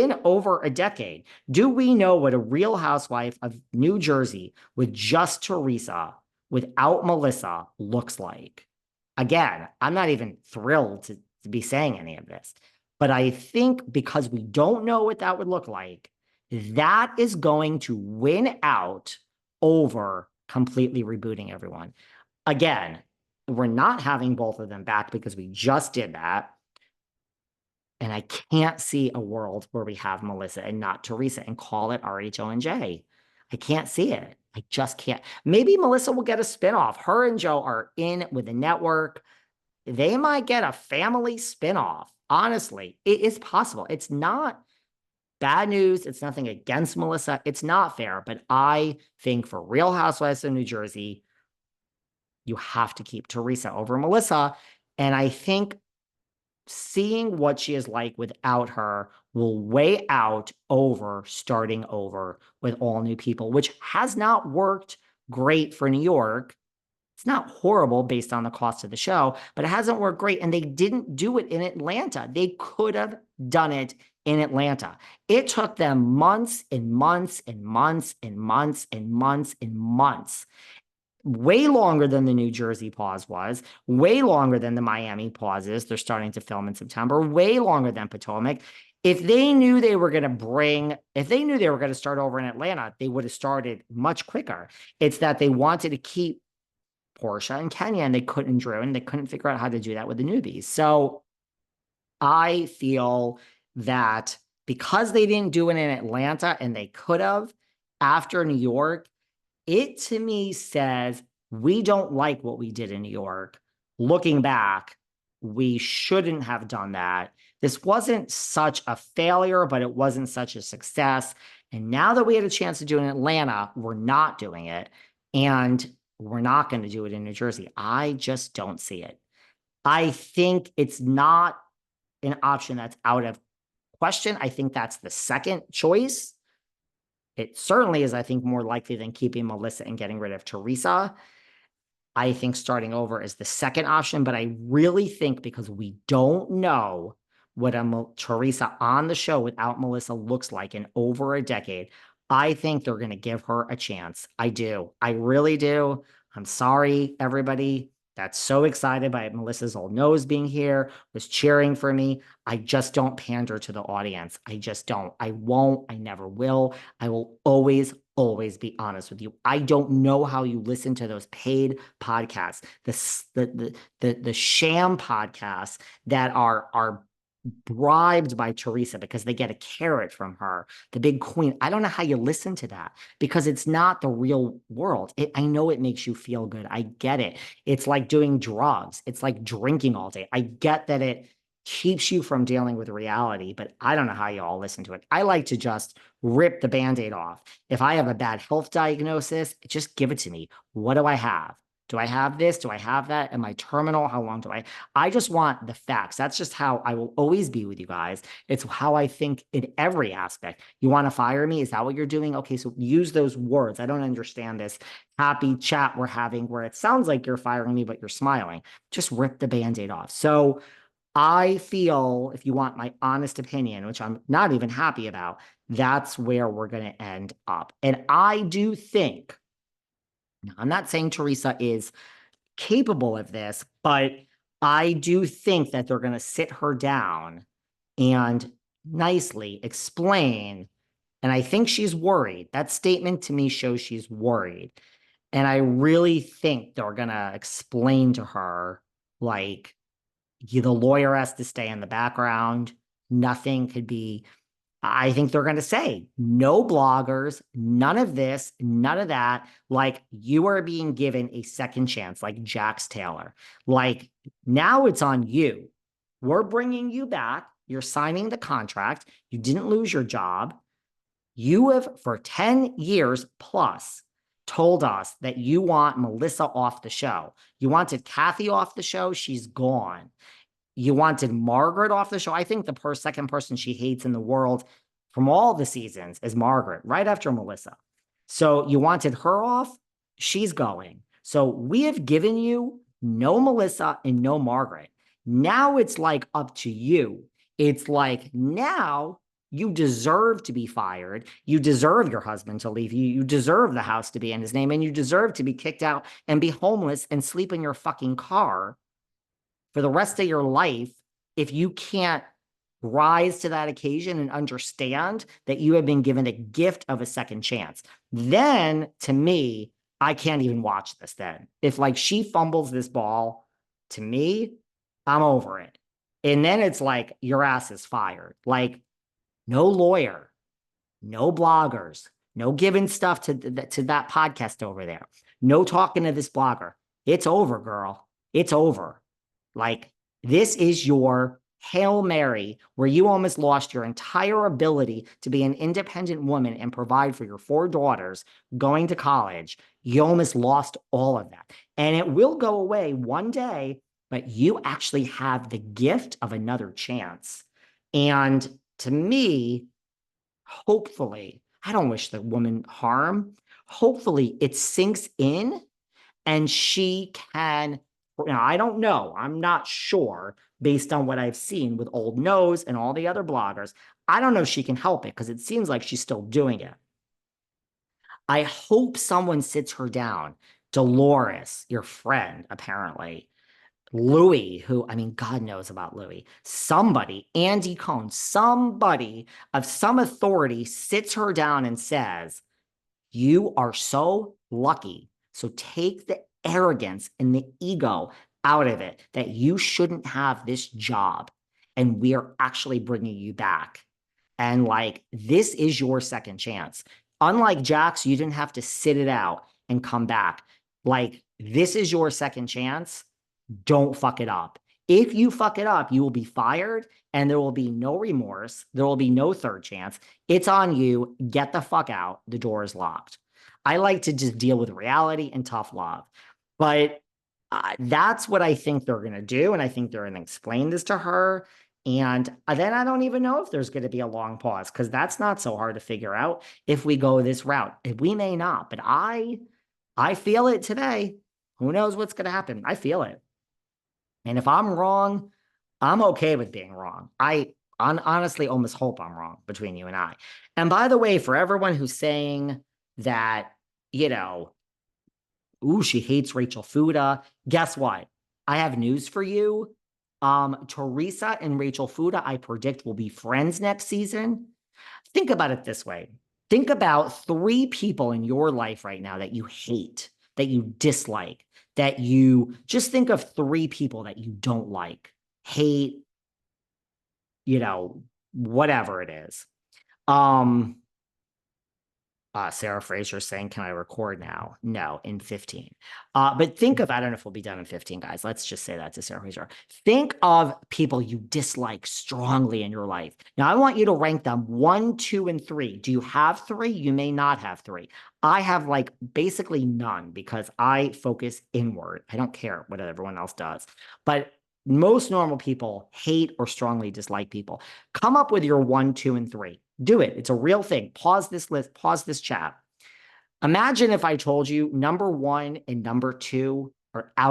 in over a decade. Do we know what a Real Housewife of New Jersey with just Teresa without Melissa looks like? Again, I'm not even thrilled to be saying any of this, but I think because we don't know what that would look like, that is going to win out over completely rebooting everyone. Again, we're not having both of them back because we just did that. And I can't see a world where we have Melissa and not Teresa and call it RHONJ. I can't see it. I just can't. Maybe Melissa will get a spinoff. Her and Joe are in with the network. They might get a family spinoff. Honestly, it is possible. It's not bad news. It's nothing against Melissa. It's not fair. But I think for Real Housewives of New Jersey, you have to keep Teresa over Melissa. And I think seeing what she is like without her will weigh out over starting over with all new people, which has not worked great for New York. It's not horrible based on the cost of the show, but it hasn't worked great. And they didn't do it in Atlanta. They could have done it in Atlanta. It took them months and months and months and months and months and months. Way longer than the New Jersey pause was, way longer than the Miami pause is. They're starting to film in September, way longer than Potomac. If they knew they were going to start over in Atlanta, they would have started much quicker. It's that they wanted to keep Portia and Kenya, and they couldn't, Drew, and they couldn't figure out how to do that with the newbies. So I feel that because they didn't do it in Atlanta and they could have after New York, it to me says we don't like what we did in New York. Looking back, we shouldn't have done that. This wasn't such a failure, but it wasn't such a success. And now that we had a chance to do it in Atlanta, we're not doing it. And we're not going to do it in New Jersey. I just don't see it. I think it's not an option that's out of question. I think that's the second choice. It certainly is, I think, more likely than keeping Melissa and getting rid of Teresa. I think starting over is the second option, but I really think because we don't know what a Teresa on the show without Melissa looks like in over a decade, I think they're going to give her a chance. I do. I really do. I'm sorry, everybody that's so excited by Melissa's old nose being here, was cheering for me. I just don't pander to the audience. I just don't. I won't. I never will. I will always be honest with you. I don't know how you listen to those paid podcasts, the sham podcasts that are bribed by Teresa because they get a carrot from her, the big queen. I don't know how you listen to that because it's not the real world. I know it makes you feel good. I get it. It's like doing drugs. It's like drinking all day. I get that it keeps you from dealing with reality, but I don't know how you all listen to it. I like to just rip the Band-Aid off. If I have a bad health diagnosis, just give it to me. What do I have? Do I have this? Do I have that? Am I terminal? How long do I just want the facts. That's just how I will always be with you guys. It's how I think in every aspect. You want to fire me? Is that what you're doing? Okay, so use those words. I don't understand this happy chat we're having where it sounds like you're firing me, but you're smiling. Just rip the Band-Aid off. So I feel, if you want my honest opinion, which I'm not even happy about, that's where we're going to end up. And I do think, now, I'm not saying Teresa is capable of this, but I do think that they're going to sit her down and nicely explain. And I think she's worried. That statement to me shows she's worried. And I really think they're going to explain to her, like, the lawyer has to stay in the background. Nothing could be. I think they're going to say no bloggers, none of this, none of that. Like, you are being given a second chance, like Jax Taylor. Like, now it's on you. We're bringing you back. You're signing the contract. You didn't lose your job. You have, for 10 years plus, told us that you want Melissa off the show. You wanted Kathy off the show. She's gone. You wanted Margaret off the show. I think the second person she hates in the world from all the seasons is Margaret, right after Melissa. So you wanted her off. She's going. So we have given you no Melissa and no Margaret. Now it's like up to you. It's like now You deserve to be fired. You deserve your husband to leave you. You deserve the house to be in his name, and you deserve to be kicked out and be homeless and sleep in your fucking car for the rest of your life if you can't rise to that occasion and understand that you have been given a gift of a second chance. Then, to me, I can't even watch this then. If like she fumbles this ball, to me, I'm over it. And then it's like your ass is fired. Like no lawyer, no bloggers, no giving stuff to that podcast over there, no talking to this blogger. It's over, girl. It's over. Like this is your Hail Mary, where you almost lost your entire ability to be an independent woman and provide for your 4 daughters going to college. You almost lost all of that. And it will go away one day, but you actually have the gift of another chance. And to me, hopefully, I don't wish the woman harm. Hopefully, it sinks in and she can. Now, I don't know. I'm not sure based on what I've seen with Old Nose and all the other bloggers. I don't know if she can help it because it seems like she's still doing it. I hope someone sits her down. Dolores, your friend, apparently. Louis, who, I mean, God knows about Louis. Somebody, Andy Cohen, somebody of some authority sits her down and says, you are so lucky. So take the arrogance and the ego out of it that you shouldn't have this job. And we are actually bringing you back. And like, this is your second chance. Unlike Jax, you didn't have to sit it out and come back. Like, this is your second chance. Don't fuck it up. If you fuck it up, you will be fired and there will be no remorse. There will be no third chance. It's on you. Get the fuck out. The door is locked. I like to just deal with reality and tough love. But that's what I think they're going to do. And I think they're going to explain this to her. And then I don't even know if there's going to be a long pause because that's not so hard to figure out if we go this route. We may not, but I feel it today. Who knows what's going to happen? I feel it. And if I'm wrong, I'm okay with being wrong. I honestly almost hope I'm wrong between you and I. And by the way, for everyone who's saying that, you know, ooh, she hates Rachel Fuda, guess what? I have news for you. Teresa and Rachel Fuda, I predict, will be friends next season. Think about it this way. Think about 3 people in your life right now that you hate, that you dislike, that you just think of 3 people that you don't like, hate, you know, whatever it is. Sarah Fraser saying, can I record now? No, in 15. But think of, I don't know if we'll be done in 15, guys. Let's just say that to Sarah Fraser. Think of people you dislike strongly in your life. Now, I want you to rank them 1, 2, and 3. Do you have 3? You may not have 3. I have like basically none because I focus inward. I don't care what everyone else does. But most normal people hate or strongly dislike people. Come up with your 1, 2, and 3. Do it. It's a real thing. Pause this list, pause this chat. Imagine if I told you number 1 and number 2 are out.